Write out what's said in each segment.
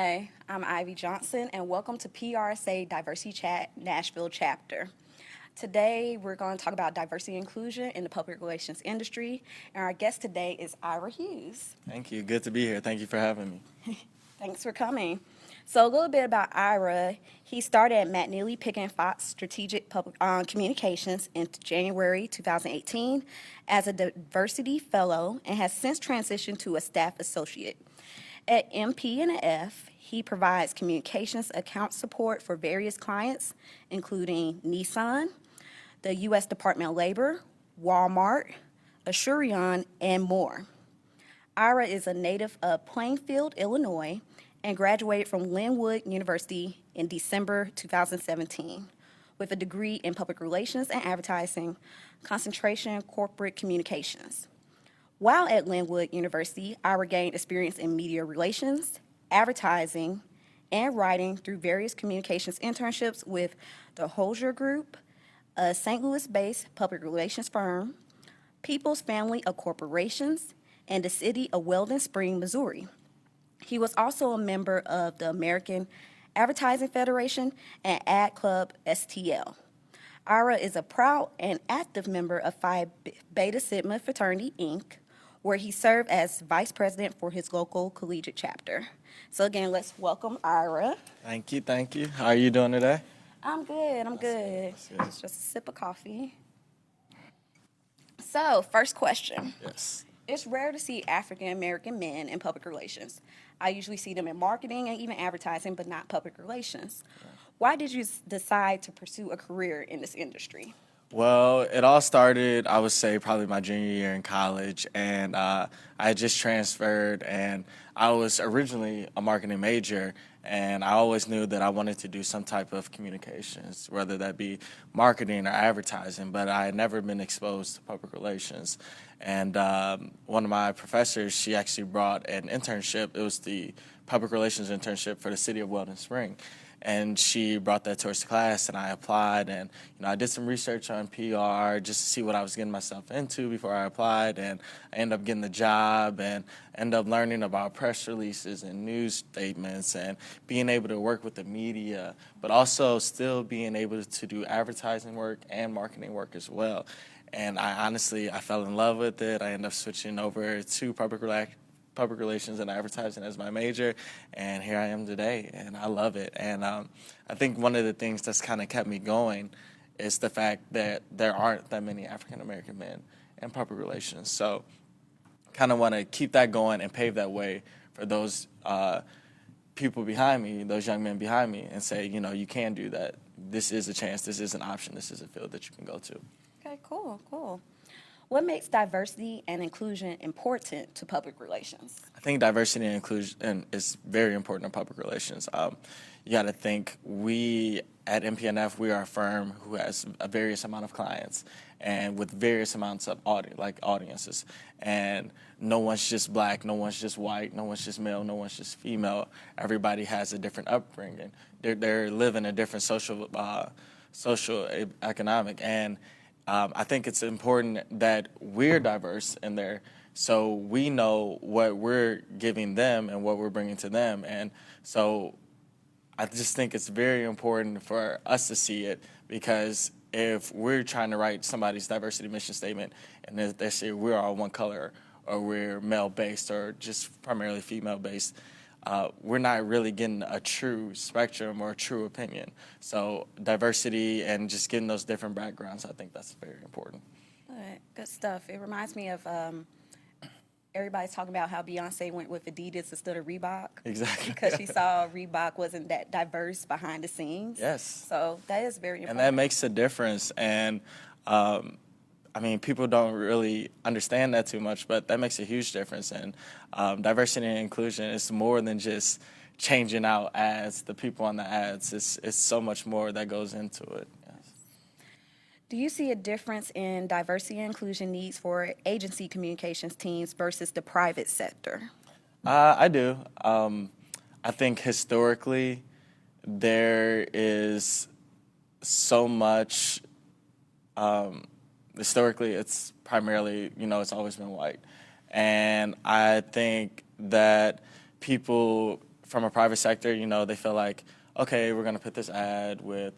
Hi, I'm Ivy Johnson, and welcome to PRSA Nashville Chapter. Today, we're going to talk about diversity and inclusion in the public relations industry, and our guest today is Ira Hughes. Thank you. Good to be here. Thank you for having me. Thanks for coming. So, a little bit about Ira. He started at McNeely Pickett Fox Strategic Public Communications in January 2018 as a diversity fellow and has since transitioned to a staff associate. At MP&F, he provides communications account support for various clients, including Nissan, the U.S. Department of Labor, Walmart, Assurion, and more. Ira is a native of Plainfield, Illinois, and graduated from Linwood University in December 2017 with a degree in public relations and advertising, concentration in corporate communications. While at Linwood University, Ira gained experience in media relations, advertising, and writing through various communications internships with the Hosier Group, a St. Louis-based public relations firm, People's Family of Corporations, and the city of Weldon Spring, Missouri. He was also a member of the American Advertising Federation and Ad Club STL. Ira is a proud and active member of Phi Beta Sigma Fraternity, Inc., where he served as vice president for his local collegiate chapter. So again, let's welcome Ira. Thank you. Thank you. How are you doing today? I'm good. That's good. It's just a sip of coffee. So, first question. Yes. It's rare to see African American men in public relations. I usually see them in marketing and even advertising, but not public relations. Why did you decide to pursue a career in this industry? Well, it all started, I would say, probably my junior year in college, and I had just transferred, and I was originally a marketing major, and I always knew that I wanted to do some type of communications, whether that be marketing or advertising, but I had never been exposed to public relations. And one of my professors, she actually brought an internship. It was the public relations internship for the city of Weldon Spring. And she brought that towards the class, and I applied, and I did some research on PR just to see what I was getting myself into before I applied, and I ended up getting the job and ended up learning about press releases and news statements and being able to work with the media, but also still being able to do advertising work and marketing work as well. And I fell in love with it. I ended up switching over to public relations and advertising as my major, and here I am today, and I love it. And I think one of the things that's kind of kept me going is the fact that there aren't that many African-American men in public relations. So kind of want to keep that going and pave that way for those people behind me, those young men behind me, and say, you can do that. This is a chance. This is an option. This is a field that you can go to. Okay, cool. What makes diversity and inclusion important to public relations? I think diversity and inclusion is very important in public relations. You got to think, we at MP&F, we are a firm who has a various amount of clients and with various amounts of audiences. And no one's just black, no one's just white, no one's just male, no one's just female. Everybody has a different upbringing. They're living a different social, economic, and I think it's important that we're diverse in there so we know what we're giving them and what we're bringing to them. And so I just think it's very important for us to see it, because if we're trying to write somebody's diversity mission statement and they say we're all one color or we're male-based or just primarily female-based, we're not really getting a true spectrum or a true opinion. So diversity and just getting those different backgrounds, I think that's very important. Good stuff. It reminds me of everybody's talking about how Beyonce went with Adidas instead of Reebok. Exactly. Because she saw Reebok wasn't that diverse behind the scenes. Yes. So that is very important. And that makes a difference. And people don't really understand that too much, but that makes a huge difference. And diversity and inclusion is more than just changing out ads, the people on the ads. It's so much more that goes into it. Yes. Do you see a difference in diversity and inclusion needs for agency communications teams versus the private sector? I do. I think historically there is so much historically, it's primarily, it's always been white. And I think that people from a private sector, they feel like, okay, we're going to put this ad with,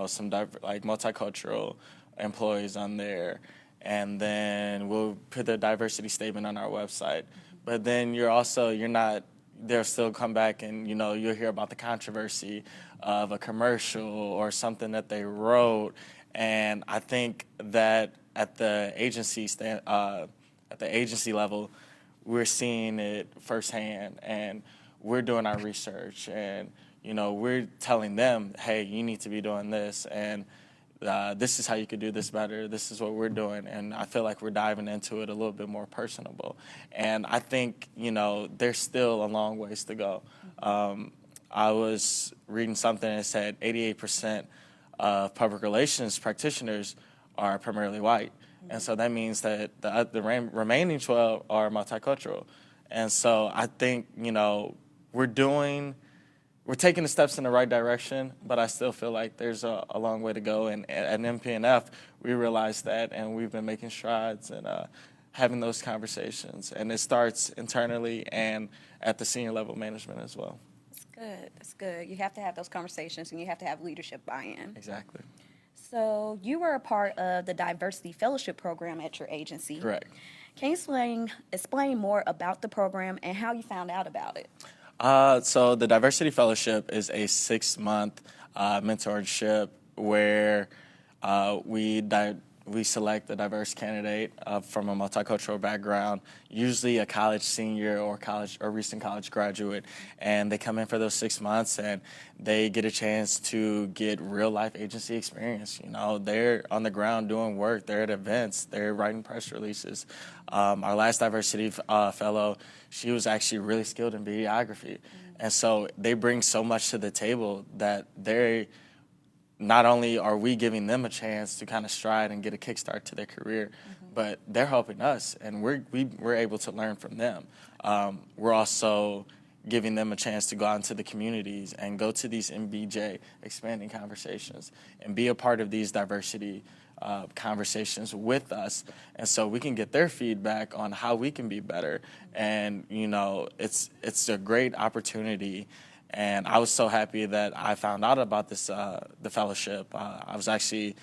some like multicultural employees on there, and then we'll put the diversity statement on our website. But then they'll still come back and, you'll hear about the controversy of a commercial or something that they wrote. And I think that at the agency level, we're seeing it firsthand, and we're doing our research, and we're telling them, hey, you need to be doing this, and this is how you could do this better. This is what we're doing, and I feel like we're diving into it a little bit more personable. And I think there's still a long ways to go. I was reading something that said 88% of public relations practitioners are primarily white. And so that means that the remaining 12 are multicultural. And so I think, we're taking the steps in the right direction, but I still feel like there's a long way to go. And at MP&F, we realized that, and we've been making strides and having those conversations. And it starts internally and at the senior level management as well. That's good. That's good. You have to have those conversations, and you have to have leadership buy-in. Exactly. So you were a part of the Diversity Fellowship Program at your agency. Correct. Can you explain more about the program and how you found out about it? So the Diversity Fellowship is a 6-month mentorship where we select a diverse candidate from a multicultural background, usually a college senior or recent college graduate, and they come in for those 6 months and they get a chance to get real life agency experience. They're on the ground doing work, they're at events, they're writing press releases. Our last diversity fellow, she was actually really skilled in videography, and so they bring so much to the table that not only are we giving them a chance to kind of stride and get a kickstart to their career, but they're helping us, and we're able to learn from them. We're also giving them a chance to go out into the communities and go to these MBJ expanding conversations and be a part of these diversity conversations with us, and so we can get their feedback on how we can be better. And it's a great opportunity. And I was so happy that I found out about this, the fellowship. I was actually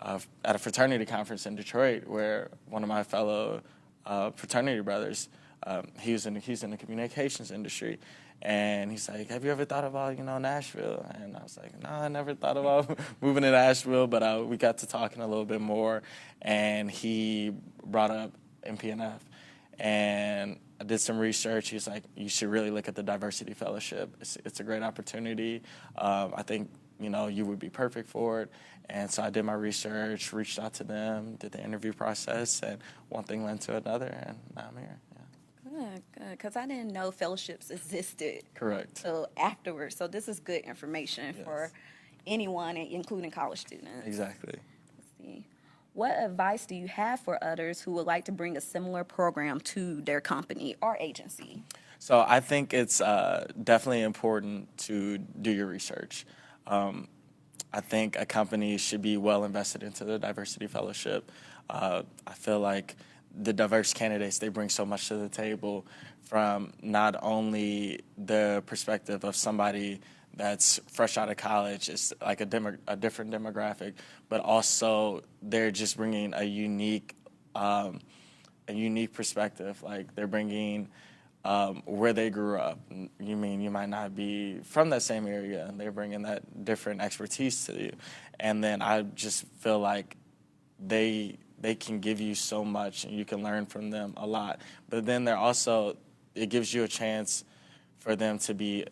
at a fraternity conference in Detroit where one of my fellow fraternity brothers, he's in the communications industry, and he's like, "Have you ever thought about Nashville?" And I was like, "No, I never thought about moving to Nashville." But we got to talking a little bit more, and he brought up MP&F, and I did some research. He's like, you should really look at the Diversity Fellowship. It's a great opportunity. I think, you would be perfect for it. And so I did my research, reached out to them, did the interview process, and one thing led to another, and now I'm here. Yeah. Good, because I didn't know fellowships existed. Correct. So afterwards. So this is good information for anyone, including college students. Exactly. Let's see. What advice do you have for others who would like to bring a similar program to their company or agency? So I think it's definitely important to do your research. I think a company should be well invested into the Diversity Fellowship. I feel like the diverse candidates, they bring so much to the table, from not only the perspective of somebody that's fresh out of college, it's like a different demographic, but also they're just bringing a unique perspective. Like, they're bringing where they grew up. You might not be from that same area, and they're bringing that different expertise to you. And then I just feel like they can give you so much, and you can learn from them a lot. But then it gives you a chance for them to be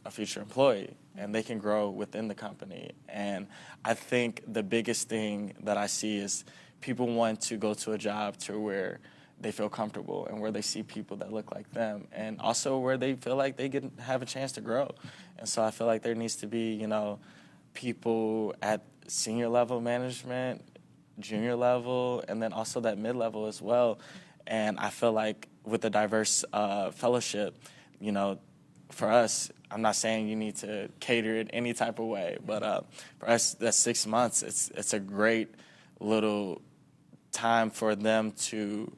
a future employee, and they can grow within the company. And I think the biggest thing that I see is people want to go to a job to where they feel comfortable and where they see people that look like them, and also where they feel like they have a chance to grow. And so I feel like there needs to be, people at senior level management, junior level, and then also that mid-level as well. And I feel like with the diverse fellowship, for us, I'm not saying you need to cater it any type of way, but for us, that 6 months, it's a great little time for them to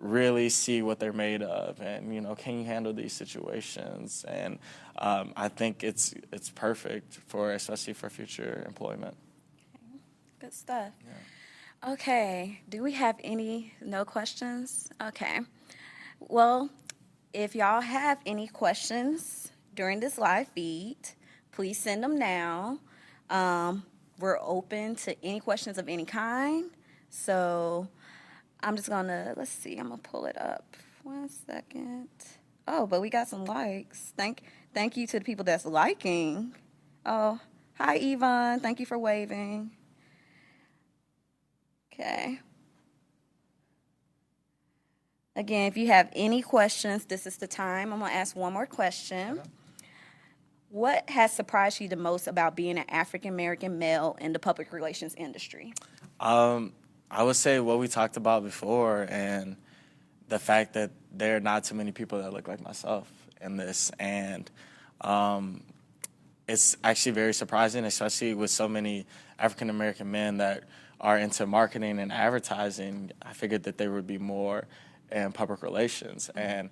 really see what they're made of, and can you handle these situations? And I think it's perfect for, especially for future employment. Good stuff. Okay, do we have no questions? Okay. Well, if y'all have any questions during this live feed, please send them now. We're open to any questions of any kind. So I'm just gonna, let's see, I'm gonna pull it up. 1 second. Oh, but we got some likes. Thank you to the people that's liking. Oh, hi Yvonne. Thank you for waving. Okay. Again, if you have any questions, this is the time. I'm going to ask one more question. Okay. What has surprised you the most about being an African American male in the public relations industry? I would say what we talked about before, and the fact that there are not too many people that look like myself in this. And it's actually very surprising, especially with so many African American men that are into marketing and advertising. I figured that there would be more in public relations, and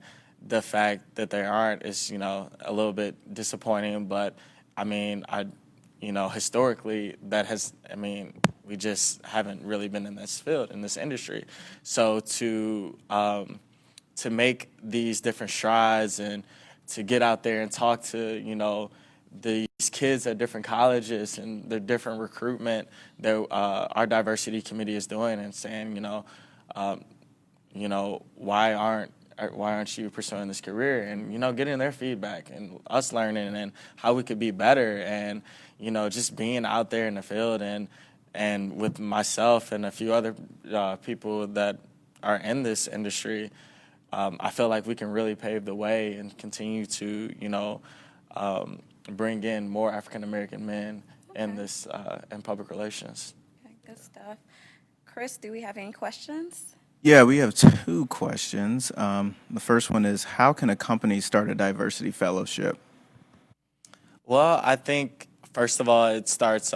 the fact that they aren't is, a little bit disappointing. But I mean, historically, we just haven't really been in this field, in this industry. So to make these different strides and to get out there and talk to, these kids at different colleges and the different recruitment that our diversity committee is doing, and saying, why aren't you pursuing this career? And, getting their feedback and us learning and how we could be better, and, just being out there in the field, and with myself and a few other people that are in this industry, I feel like we can really pave the way and continue to, bring in more African American men in this in public relations. Okay, good stuff. Chris, do we have any questions? Yeah, we have two questions. The first one is, how can a company start a diversity fellowship? Well, I think, first of all, it starts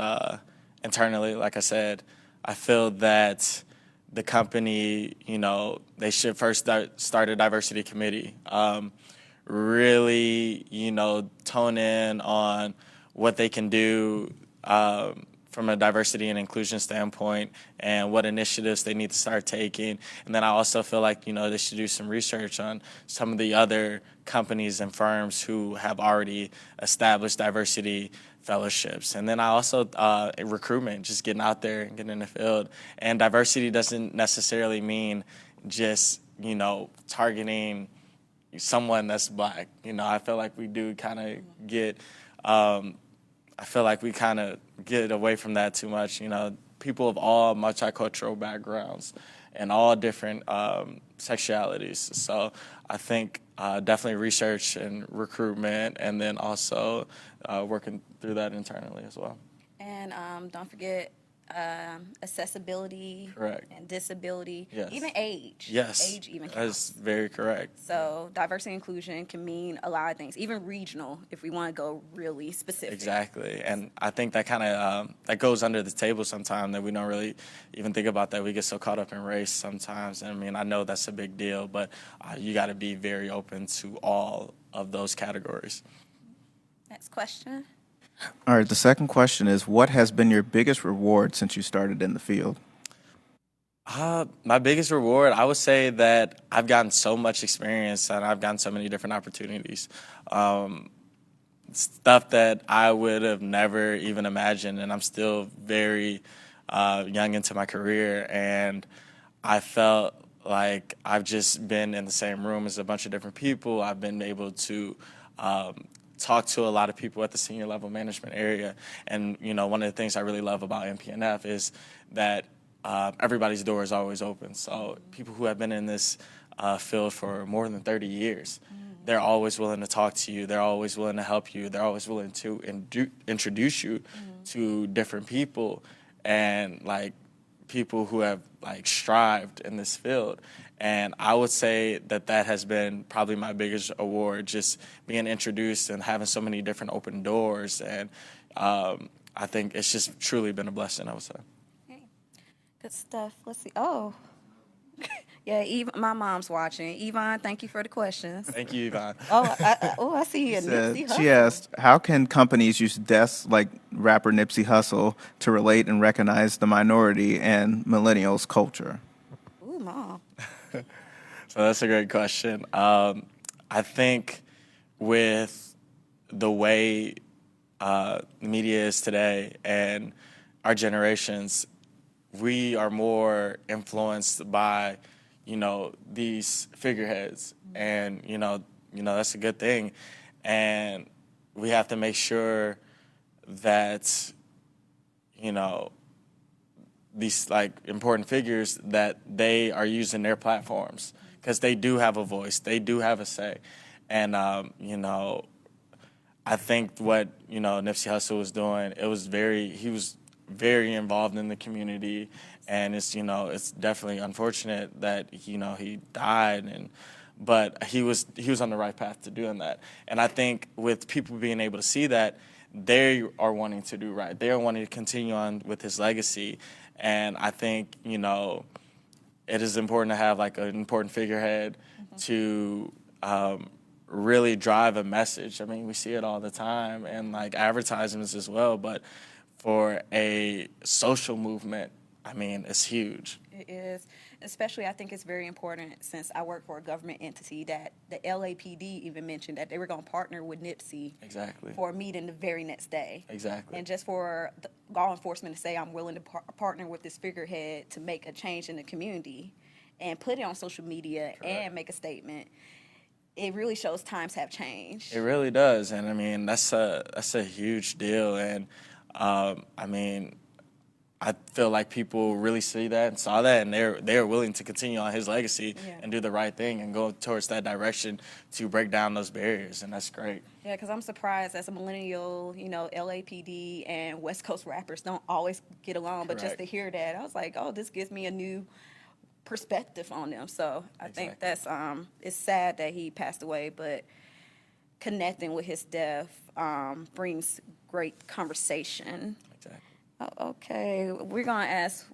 internally. Like I said, I feel that the company, they should first start a diversity committee. Really, tone in on what they can do from a diversity and inclusion standpoint, and what initiatives they need to start taking. And then I also feel like, they should do some research on some of the other companies and firms who have already established diversity fellowships. And then I also, recruitment, just getting out there and getting in the field. And diversity doesn't necessarily mean just, targeting someone that's Black. I feel like we do kind of get, get away from that too much. People of all multicultural backgrounds and all different sexualities. So I think definitely research and recruitment, and then also working through that internally as well. And don't forget accessibility. Correct. And disability. Yes. Even age. Yes. Age even counts. That's very correct. So diversity and inclusion can mean a lot of things, even regional, if we want to go really specific. Exactly. And I think that kind of that goes under the table sometimes, that we don't really even think about that. We get so caught up in race sometimes. And I know that's a big deal, but you got to be very open to all of those categories. Next question. All right, the second question is, what has been your biggest reward since you started in the field? My biggest reward, I would say that I've gotten so much experience and I've gotten so many different opportunities. Stuff that I would have never even imagined, and I'm still very young into my career, and I felt like I've just been in the same room as a bunch of different people. I've been able to talk to a lot of people at the senior level management area. And, one of the things I really love about MP&F is that everybody's door is always open. So people who have been in this field for more than 30 years, they're always willing to talk to you. They're always willing to help you. They're always willing to introduce you to different people, and people who have strived in this field. And I would say that has been probably my biggest award, just being introduced and having so many different open doors. And I think it's just truly been a blessing, I would say. Okay. Good stuff. Let's see. Oh, Yeah, my mom's watching. Yvonne, thank you for the questions. Thank you, Yvonne. I see a Nipsey She Hussle. asked, how can companies use deaths like rapper Nipsey Hussle to relate and recognize the minority and millennials culture? Ooh, mom. So that's a great question. I think with the way media is today and our generations, we are more influenced by, these figureheads, and that's a good thing, and we have to make sure that you know these like important figures that they are using their platforms because they do have a voice, they do have a say, and I think what Nipsey Hussle was doing, he was very involved in the community, and it's definitely unfortunate that he died, but he was on the right path to doing that, and I think with people being able to see that, they are wanting to do right, they are wanting to continue on with his legacy, and I think it is important to have like an important figurehead to really drive a message. I mean, we see it all the time, and like advertisements as well. But for a social movement, I mean, it's huge. It is. Especially, I think it's very important since I work for a government entity that the LAPD even mentioned that they were going to partner with Nipsey Exactly. for a meeting the very next day. Exactly. And just for the law enforcement to say, I'm willing to partner with this figurehead to make a change in the community and put it on social media and make a statement, it really shows times have changed. It really does, and I mean that's a huge deal, and I mean I feel like people really see that and saw that, and they're willing to continue on his legacy and do the right thing and go towards that direction to break down those barriers, and that's great. Yeah, because I'm surprised as a millennial, LAPD and West Coast rappers don't always get along, but just to hear that, I was like, oh, this gives me a new perspective on them. So I think that's it's sad that he passed away, but connecting with his death brings great conversation. Exactly. Oh, okay, we're gonna ask.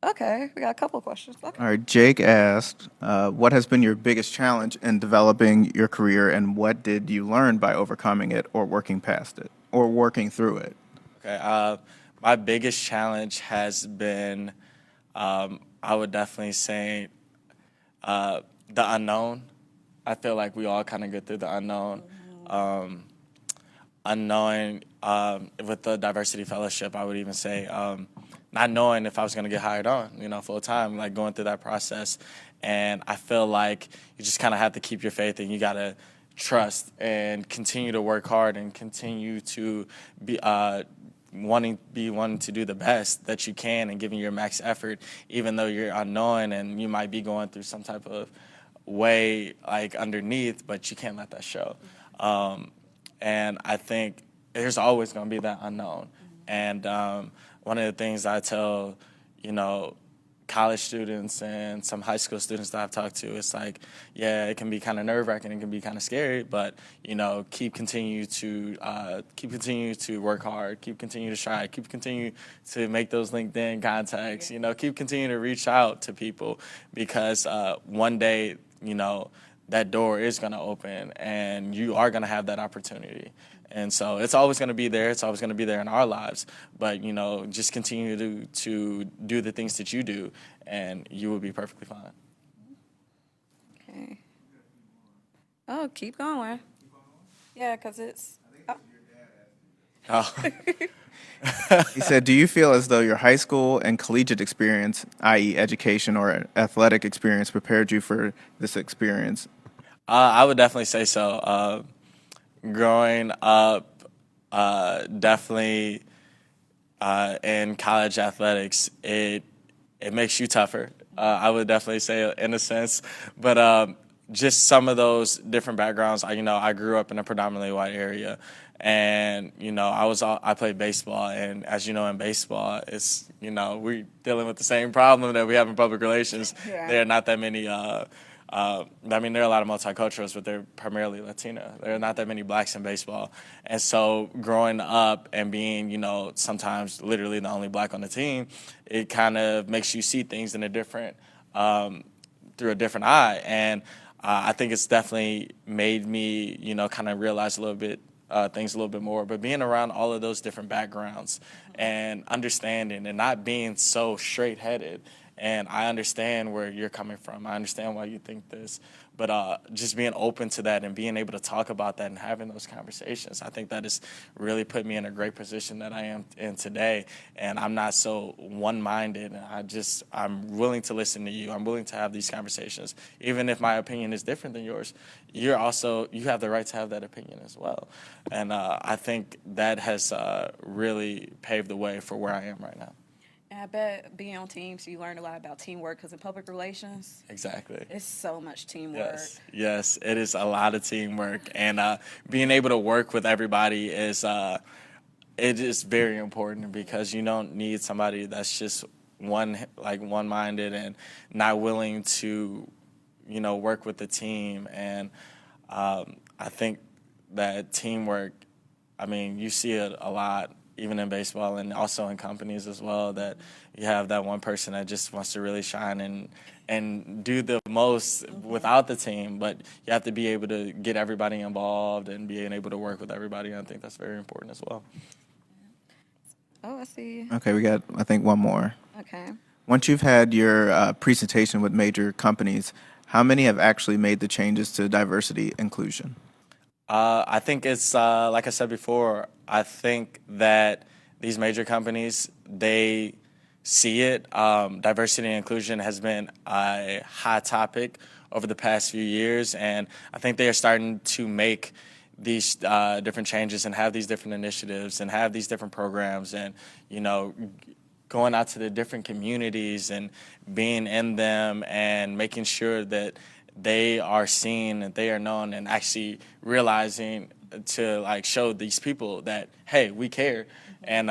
Okay, we got a couple of questions. Okay. All right, Jake asked, what has been your biggest challenge in developing your career, and what did you learn by overcoming it or working past it or working through it? Okay. My biggest challenge has been, I would definitely say, the unknown. I feel like we all kind of get through the unknown. Unknowing with the diversity fellowship, I would even say not knowing if I was going to get hired on, full time, like going through that process. And I feel like you just kind of have to keep your faith, and you got to trust and continue to work hard and continue to be wanting to do the best that you can and giving your max effort, even though you're unknowing and you might be going through some type of way like underneath, but you can't let that show. And I think there's always going to be that unknown. And one of the things I tell, college students and some high school students that I've talked to, it's like, yeah, it can be kind of nerve-wracking, it can be kind of scary, but keep continue to work hard, keep continue to try, keep continue to make those LinkedIn contacts, keep continue to reach out to people, because one day, that door is going to open and you are going to have that opportunity. And so it's always going to be there. It's always going to be there in our lives. But, just continue to do the things that you do, and you will be perfectly fine. Okay. Oh, keep going. Yeah, because it's... Oh. He said, do you feel as though your high school and collegiate experience, i.e. education or athletic experience, prepared you for this experience? I would definitely say so. Growing up, definitely in college athletics, it makes you tougher. I would definitely say in a sense, but just some of those different backgrounds. I grew up in a predominantly white area, and I played baseball, and as you know, in baseball, it's we're dealing with the same problem that we have in public relations. Yeah. There are not that many I mean, there are a lot of multiculturals, but they're primarily Latino. There are not that many blacks in baseball. And so growing up and being, sometimes literally the only black on the team, it kind of makes you see things in a different, through a different eye. And I think it's definitely made me, kind of realize a little bit things a little bit more. But being around all of those different backgrounds and understanding and not being so straight-headed. And I understand where you're coming from. I understand why you think this. But just being open to that and being able to talk about that and having those conversations, I think that has really put me in a great position that I am in today. And I'm not so one-minded. I'm willing to listen to you. I'm willing to have these conversations. Even if my opinion is different than yours, you have the right to have that opinion as well. And I think that has really paved the way for where I am right now. And I bet being on teams, you learn a lot about teamwork because in public relations, Exactly. it's so much teamwork. Yes, it is a lot of teamwork, and being able to work with everybody it is very important because you don't need somebody that's just one-minded and not willing to, work with the team. And I think that teamwork, I mean, you see it a lot. Even in baseball and also in companies as well, that you have that one person that just wants to really shine and do the most without the team, but you have to be able to get everybody involved and being able to work with everybody. I think that's very important as well. Oh, I see. Okay, we got, I think, one more. Okay. Once you've had your presentation with major companies, how many have actually made the changes to diversity inclusion? I think it's, like I said before, I think that these major companies, they see it. Diversity and inclusion has been a hot topic over the past few years, and I think they are starting to make these different changes and have these different initiatives and have these different programs and, going out to the different communities and being in them and making sure that they are seen and they are known and actually realizing to show these people that, hey, we care. And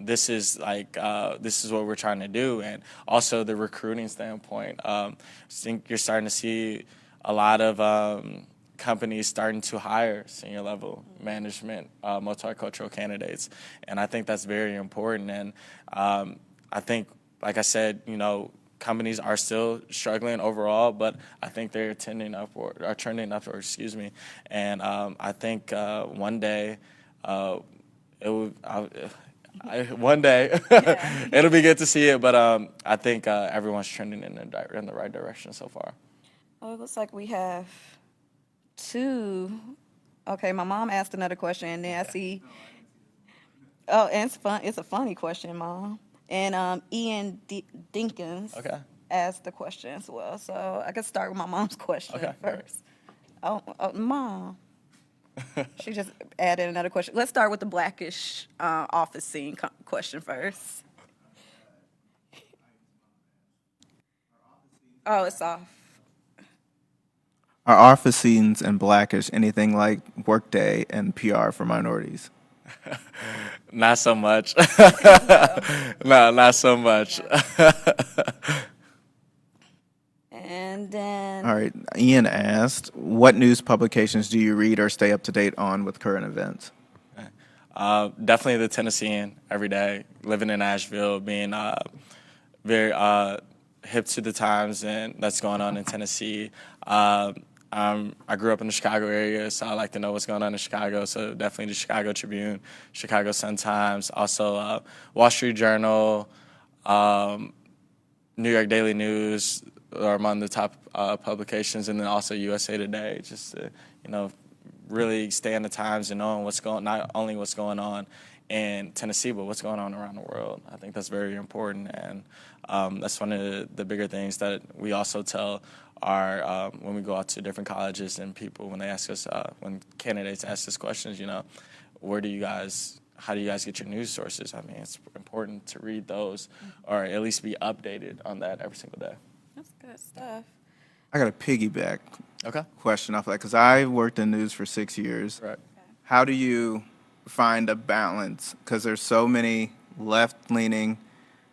this is what we're trying to do. And also the recruiting standpoint, I think you're starting to see a lot of companies starting to hire senior level management, multicultural candidates. And I think that's very important. And I think, like I said, companies are still struggling overall, but I think they're trending upward. And I think one day, it'll be good to see it. But I think everyone's trending in the right direction so far. Oh, it looks like we have two. Okay, my mom asked another question, and then I see. Oh, and it's fun. It's a funny question, Mom. And Ian Dinkins asked the question as well. So I could start with my mom's question first. Oh, Mom. She just added another question. Let's start with the Blackish office scene question first. Oh, it's off. Are office scenes and Blackish anything like Workday and PR for minorities? Not so much. No, not so much. And then. All right. Ian asked, what news publications do you read or stay up to date on with current events? Definitely the Tennessean every day. Living in Nashville, being very hip to the times and that's going on in Tennessee. I grew up in the Chicago area, so I like to know what's going on in Chicago. So definitely the Chicago Tribune, Chicago Sun-Times, also Wall Street Journal, New York Daily News are among the top publications, and then also USA Today, just to, really stay in the times and knowing not only what's going on in Tennessee, but what's going on around the world. I think that's very important, and that's one of the bigger things that we also tell our when we go out to different colleges and people when they ask us when candidates ask us questions, how do you guys get your news sources? I mean, it's important to read those or at least be updated on that every single day. That's good stuff. I got a piggyback question off of that because I worked in news for 6 years. Right. How do you find a balance? Because there's so many left-leaning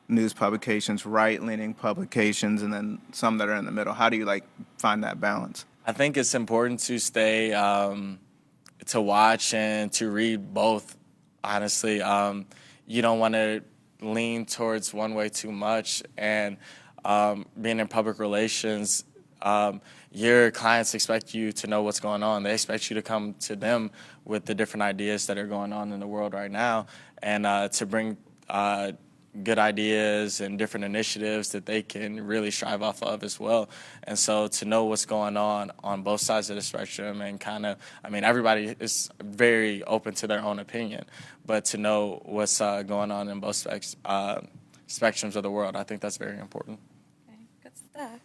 news publications, right-leaning publications, and then some that are in the middle? How do you like find that balance? I think it's important to stay to watch and to read both. Honestly, you don't want to lean towards one way too much, and being in public relations, your clients expect you to know what's going on. They expect you to come to them with the different ideas that are going on in the world right now, and to bring good ideas and different initiatives that they can really strive off of as well. And so to know what's going on both sides of the spectrum and kind of, I mean, everybody is very open to their own opinion, but to know what's going on in both spectrums of the world, I think that's very important. Okay, good stuff.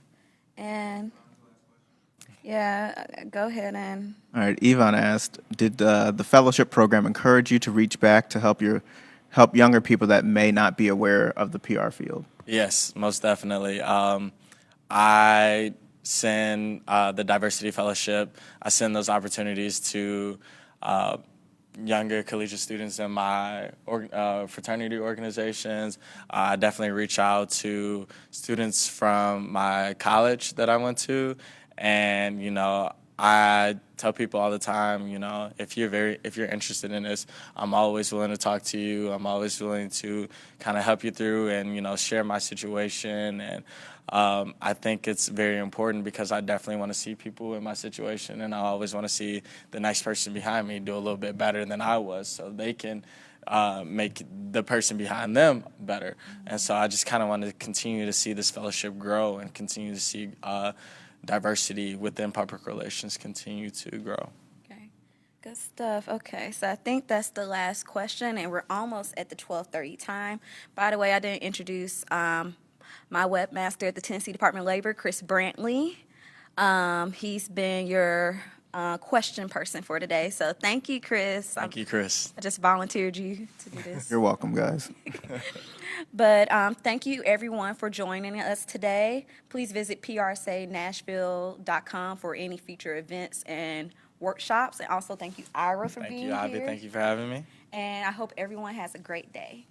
And yeah, go ahead and. All right, Yvonne asked, did the fellowship program encourage you to reach back to help younger people that may not be aware of the PR field? Yes, most definitely. I send the Diversity Fellowship, I send those opportunities to younger collegiate students in my fraternity organizations. I definitely reach out to students from my college that I went to, and I tell people all the time, if you're interested in this, I'm always willing to talk to you. I'm always willing to kind of help you through and share my situation. And I think it's very important because I definitely want to see people in my situation, and I always want to see the next person behind me do a little bit better than I was, so they can make the person behind them better. And so I just kind of want to continue to see this fellowship grow and continue to see diversity within public relations continue to grow. Okay, good stuff. Okay, so I think that's the last question, and we're almost at the 12:30 time. By the way, I didn't introduce my webmaster at the Tennessee Department of Labor, Chris Brantley. He's been your question person for today, so thank you, Chris. Thank you, Chris. I just volunteered you to do this. You're welcome, guys. But thank you, everyone, for joining us today. Please visit PRSANashville.com for any future events and workshops. And also thank you, Ira, for being here. Thank you, Ivy. Thank you for having me. And I hope everyone has a great day.